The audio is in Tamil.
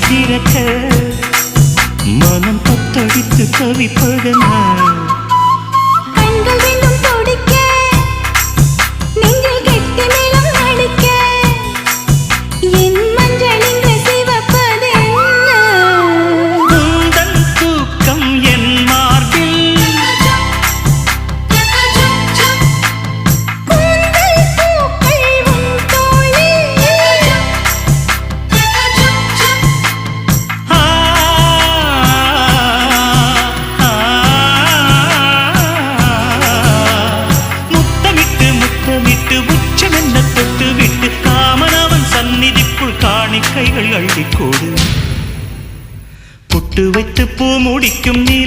திறக்க மனம் பத்தடித்து தவிப்பதனா கைகள் அள்ளிக்கோடு புட்டு வைத்து பூ முடிக்கும் நீ